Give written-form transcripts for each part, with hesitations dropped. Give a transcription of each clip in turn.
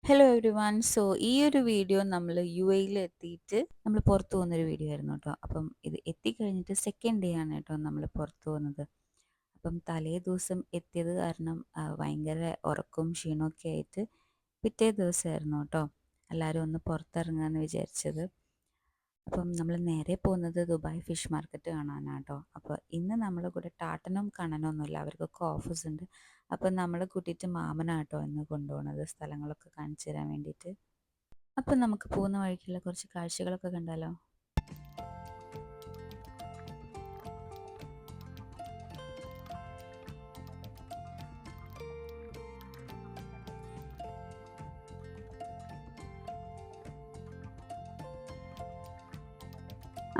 Hello every one. So ഈ ഒരു video നമ്മൾ UAE എത്തിയിട്ട് നമ്മൾ പുറത്തു പോകുന്നൊരു വീഡിയോ ആയിരുന്നു കേട്ടോ. അപ്പം ഇത് എത്തിക്കഴിഞ്ഞിട്ട് സെക്കൻഡ് ഡേ ആണ് കേട്ടോ നമ്മൾ പുറത്തു പോകുന്നത്. അപ്പം തലേ ദിവസം എത്തിയത് കാരണം ഭയങ്കര ഉറക്കവും ക്ഷീണമൊക്കെ ആയിട്ട് പിറ്റേ ദിവസമായിരുന്നു കേട്ടോ എല്ലാവരും ഒന്ന് പുറത്തിറങ്ങാമെന്ന് വിചാരിച്ചത്. അപ്പം നമ്മൾ നേരെ പോകുന്നത് ദുബായ് ഫിഷ് മാർക്കറ്റ് കാണാനാണ് കേട്ടോ. അപ്പോൾ ഇന്ന് നമ്മളെ കൂടെ ടാട്ടനും കണ്ണനൊന്നുമില്ല, അവർക്കൊക്കെ ഓഫീസ് ഉണ്ട്. അപ്പം നമ്മളെ കൂട്ടിയിട്ട് മാമനാട്ടോ ഇന്ന് കൊണ്ടുപോകുന്നത്, സ്ഥലങ്ങളൊക്കെ കാണിച്ചു തരാൻ വേണ്ടിയിട്ട്. അപ്പം നമുക്ക് പോകുന്ന വഴിക്കുള്ള കുറച്ച് കാഴ്ചകളൊക്കെ കണ്ടാലോ.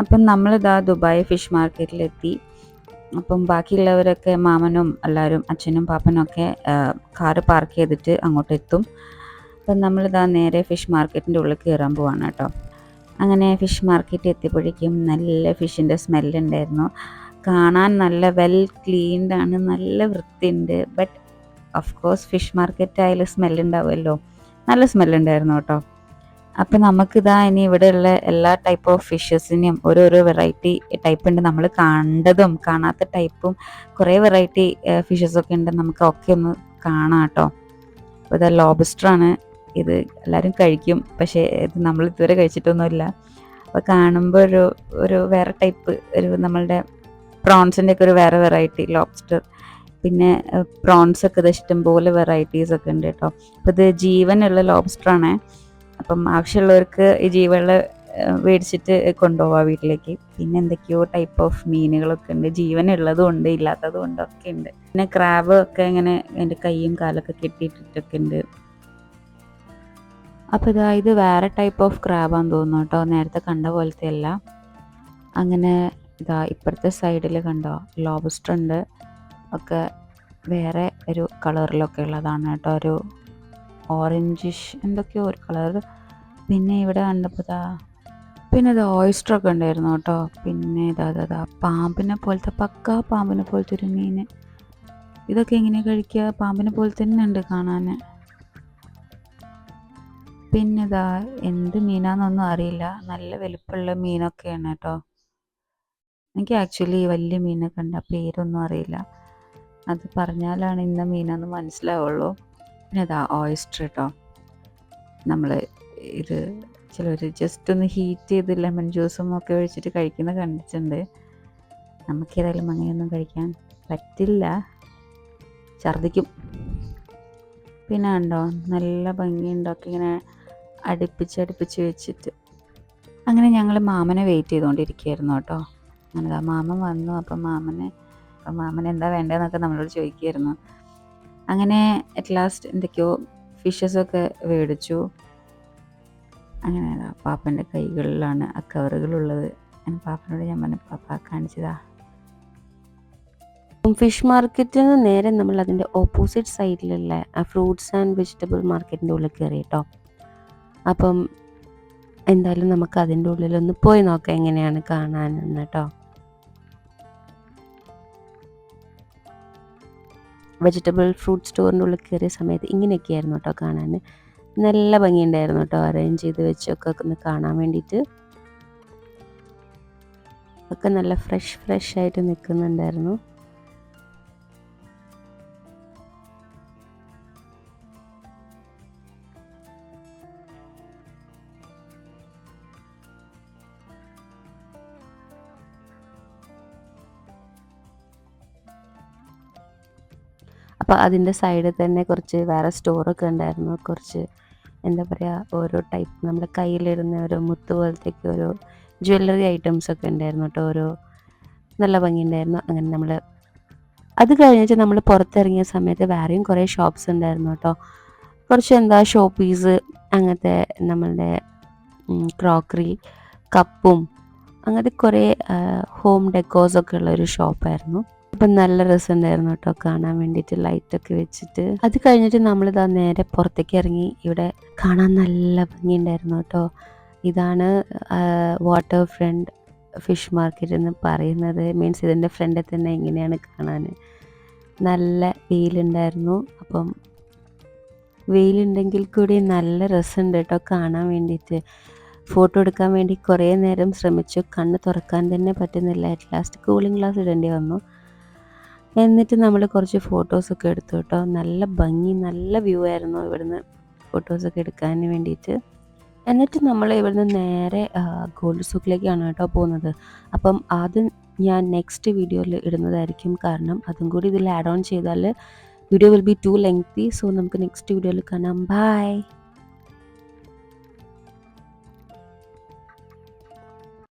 അപ്പം നമ്മളിതാ ദുബായ് ഫിഷ് മാർക്കറ്റിലെത്തി. അപ്പം ബാക്കിയുള്ളവരൊക്കെ മാമനും എല്ലാവരും അച്ഛനും പാപ്പനും ഒക്കെ കാറ് പാർക്ക് ചെയ്തിട്ട് അങ്ങോട്ട് എത്തും. അപ്പം നമ്മളിതാ നേരെ ഫിഷ് മാർക്കറ്റിൻ്റെ ഉള്ളിൽ കയറാൻ പോവാണ് കേട്ടോ. അങ്ങനെ ഫിഷ് മാർക്കറ്റ് എത്തിയപ്പോഴേക്കും നല്ല ഫിഷിൻ്റെ സ്മെല്ലുണ്ടായിരുന്നു. കാണാൻ നല്ല വെൽ ക്ലീൻഡ് ആണ്, നല്ല വൃത്തിയുണ്ട്. But of course fish market ആയാലും സ്മെല്ലുണ്ടാവുമല്ലോ, നല്ല സ്മെല്ലുണ്ടായിരുന്നു കേട്ടോ. അപ്പം നമുക്കിതാ ഇനി ഇവിടെയുള്ള എല്ലാ ടൈപ്പ് ഓഫ് ഫിഷസിനെയും ഓരോരോ വെറൈറ്റി ടൈപ്പ് ഉണ്ട്. നമ്മൾ കണ്ടതും കാണാത്ത ടൈപ്പും കുറേ വെറൈറ്റി ഫിഷസൊക്കെ ഉണ്ട്. നമുക്ക് ഒക്കെ ഒന്ന് കാണാം കേട്ടോ. അപ്പോൾ ഇത് ലോബ്സ്റ്ററാണ്. ഇത് എല്ലാവരും കഴിക്കും, പക്ഷേ ഇത് നമ്മൾ ഇതുവരെ കഴിച്ചിട്ടൊന്നുമില്ല. അപ്പോൾ കാണുമ്പോൾ ഒരു വേറെ ടൈപ്പ്, ഒരു നമ്മളുടെ പ്രോൺസിൻ്റെ ഒക്കെ ഒരു വേറെ വെറൈറ്റി ലോബ്സ്റ്റർ. പിന്നെ പ്രോൺസൊക്കെ ഇത് ഇഷ്ടംപോലെ വെറൈറ്റീസൊക്കെ ഉണ്ട് കേട്ടോ. അപ്പോൾ ഇത് ജീവനുള്ള ലോബ്സ്റ്ററാണ്. അപ്പം ആവശ്യമുള്ളവർക്ക് ഈ ജീവനുള്ള മേടിച്ചിട്ട് കൊണ്ടുപോകാം വീട്ടിലേക്ക്. പിന്നെ എന്തൊക്കെയോ ടൈപ്പ് ഓഫ് മീനുകളൊക്കെ ഉണ്ട്, ജീവനുള്ളതും ഉണ്ട് ഇല്ലാത്തതും ഉണ്ട്, ഒക്കെ ഉണ്ട്. പിന്നെ ക്രാബ് ഒക്കെ ഇങ്ങനെ എൻ്റെ കൈയും കാലൊക്കെ കെട്ടിയിട്ടിട്ടൊക്കെ ഉണ്ട്. അപ്പോൾ ഇത് വേറെ ടൈപ്പ് ഓഫ് ക്രാബാന്ന് തോന്നുന്നു കേട്ടോ, നേരത്തെ കണ്ട പോലത്തെ അല്ല. അങ്ങനെ ഇപ്പുറത്തെ സൈഡിൽ കണ്ടോ ലോബ്സ്റ്റർ ഉണ്ട്, ഒക്കെ വേറെ ഒരു കളറിലൊക്കെ ഉള്ളതാണ് കേട്ടോ, ഒരു ഓറഞ്ചിഷ് എന്തൊക്കെയോ ഒരു കളർ. പിന്നെ ഇവിടെ കണ്ടപ്പോൾ പിന്നെ ഇത് ഓയിസ്റ്ററൊക്കെ ഉണ്ടായിരുന്നു കേട്ടോ. പിന്നെ പാമ്പിനെ പോലത്തെ, പക്കാ പാമ്പിനെ പോലത്തെ ഒരു മീൻ. ഇതൊക്കെ എങ്ങനെ കഴിക്കുക, പാമ്പിനെ പോലെ തന്നെ ഉണ്ട് കാണാൻ. പിന്നെ എന്ത് മീനാന്നൊന്നും അറിയില്ല, നല്ല വലുപ്പമുള്ള മീനൊക്കെയാണ് കേട്ടോ. എനിക്ക് ആക്ച്വലി വലിയ മീനെ കണ്ട പേരൊന്നും അറിയില്ല, അത് പറഞ്ഞാലാണ് ഇന്ന മീനാന്ന് മനസ്സിലാവുള്ളൂ. പിന്നെ ഓയിസ്റ്റർ കേട്ടോ. നമ്മൾ ഇത് ചിലർ ജസ്റ്റ് ഒന്ന് ഹീറ്റ് ചെയ്ത് ലെമൺ ജ്യൂസും ഒക്കെ ഒഴിച്ചിട്ട് കഴിക്കുന്ന കണ്ടിട്ടുണ്ട്. നമുക്കേതായാലും അങ്ങനെയൊന്നും കഴിക്കാൻ പറ്റില്ല, ഛർദ്ദിക്കും. പിന്നെ ഉണ്ടോ നല്ല ഭംഗിയുണ്ടൊക്കെ ഇങ്ങനെ അടുപ്പിച്ച് വെച്ചിട്ട്. അങ്ങനെ ഞങ്ങൾ മാമനെ വെയിറ്റ് ചെയ്തുകൊണ്ടിരിക്കുകയായിരുന്നു കേട്ടോ. അങ്ങനെ മാമൻ വന്നു. അപ്പം മാമൻ എന്താ വേണ്ടതെന്നൊക്കെ നമ്മളോട് ചോദിക്കുകയായിരുന്നു. അങ്ങനെ അറ്റ് ലാസ്റ്റ് എന്തൊക്കെയോ ഫിഷസൊക്കെ മേടിച്ചു. അങ്ങനെ പാപ്പൻ്റെ കൈകളിലാണ് ആ കവറുകളുള്ളത്. പാപ്പനോട് ഞാൻ പറഞ്ഞു, പാപ്പ കാണിച്ചതാ. ഫിഷ് മാർക്കറ്റിൽ നിന്ന് നേരെ നമ്മൾ അതിൻ്റെ ഓപ്പോസിറ്റ് സൈഡിലുള്ള ഫ്രൂട്ട്സ് ആൻഡ് വെജിറ്റബിൾ മാർക്കറ്റിൻ്റെ ഉള്ളിൽ കയറി കേട്ടോ. അപ്പം എന്തായാലും നമുക്ക് അതിൻ്റെ ഉള്ളിലൊന്ന് പോയി നോക്കാം എങ്ങനെയാണ് കാണാനെന്ന് കേട്ടോ. വെജിറ്റബിൾ ഫ്രൂട്ട് സ്റ്റോറിൻ്റെ ഉള്ളിൽ കയറിയ സമയത്ത് ഇങ്ങനെയൊക്കെയായിരുന്നു കേട്ടോ കാണാൻ. നല്ല ഭംഗിയുണ്ടായിരുന്നു കേട്ടോ, അറേഞ്ച് ചെയ്ത് വെച്ചൊക്കെ ഒന്ന് കാണാൻ വേണ്ടിയിട്ട്. ഒക്കെ നല്ല ഫ്രഷ് ആയിട്ട് നിൽക്കുന്നുണ്ടായിരുന്നു. അപ്പോൾ അതിൻ്റെ സൈഡിൽ തന്നെ കുറച്ച് വേറെ സ്റ്റോറൊക്കെ ഉണ്ടായിരുന്നു. കുറച്ച് എന്താ പറയുക, ഓരോ ടൈപ്പ് നമ്മുടെ കയ്യിലിടുന്ന ഓരോ മുത്ത് പോലത്തേക്ക് ഓരോ ജ്വല്ലറി ഐറ്റംസൊക്കെ ഉണ്ടായിരുന്നു കേട്ടോ. ഓരോ നല്ല ഭംഗിയുണ്ടായിരുന്നു. അങ്ങനെ നമ്മൾ അത് കഴിഞ്ഞിട്ട് നമ്മൾ പുറത്തിറങ്ങിയ സമയത്ത് വേറെയും കുറേ ഷോപ്സ് ഉണ്ടായിരുന്നു കേട്ടോ. കുറച്ച് ഷോ പീസ്, അങ്ങനത്തെ നമ്മളുടെ ക്രോക്കറി, കപ്പും അങ്ങനത്തെ കുറേ ഹോം ഡെക്കോസൊക്കെ ഉള്ളൊരു ഷോപ്പായിരുന്നു. അപ്പം നല്ല രസമുണ്ടായിരുന്നു കേട്ടോ കാണാൻ വേണ്ടിയിട്ട്, ലൈറ്റൊക്കെ വെച്ചിട്ട്. അത് കഴിഞ്ഞിട്ട് നമ്മളിതാ നേരെ പുറത്തേക്ക് ഇറങ്ങി. ഇവിടെ കാണാൻ നല്ല ഭംഗിയുണ്ടായിരുന്നു കേട്ടോ. ഇതാണ് വാട്ടർ ഫ്രണ്ട് ഫിഷ് മാർക്കറ്റ് എന്ന് പറയുന്നത്. മീൻസ് ഇതിൻ്റെ ഫ്രണ്ടിൽ തന്നെ ഇങ്ങനെയാണ് കാണാൻ. നല്ല വെയിലുണ്ടായിരുന്നു. അപ്പം വെയിലുണ്ടെങ്കിൽ കൂടി നല്ല രസമുണ്ട് കേട്ടോ കാണാൻ വേണ്ടിയിട്ട്. ഫോട്ടോ എടുക്കാൻ വേണ്ടി കുറേ നേരം ശ്രമിച്ചു, കണ്ണ് തുറക്കാൻ തന്നെ പറ്റുന്നില്ല. അറ്റ് ലാസ്റ്റ് കൂളിംഗ് ഗ്ലാസ് ഇടേണ്ടി വന്നു. എന്നിട്ട് നമ്മൾ കുറച്ച് ഫോട്ടോസൊക്കെ എടുത്തു കേട്ടോ. നല്ല ഭംഗി, നല്ല വ്യൂ ആയിരുന്നു ഇവിടുന്ന് ഫോട്ടോസൊക്കെ എടുക്കാൻ വേണ്ടിയിട്ട്. എന്നിട്ട് നമ്മൾ ഇവിടുന്ന് നേരെ ഗോൾഡ് സൂക്കിലേക്കാണ് കേട്ടോ പോകുന്നത്. അപ്പം അത് ഞാൻ നെക്സ്റ്റ് വീഡിയോയിൽ ഇടുന്നതായിരിക്കും. കാരണം അതും കൂടി ഇതിൽ ആഡ് ഓൺ ചെയ്താൽ video will be too lengthy. So നമുക്ക് നെക്സ്റ്റ് വീഡിയോയിൽ കാണാം. ബൈ.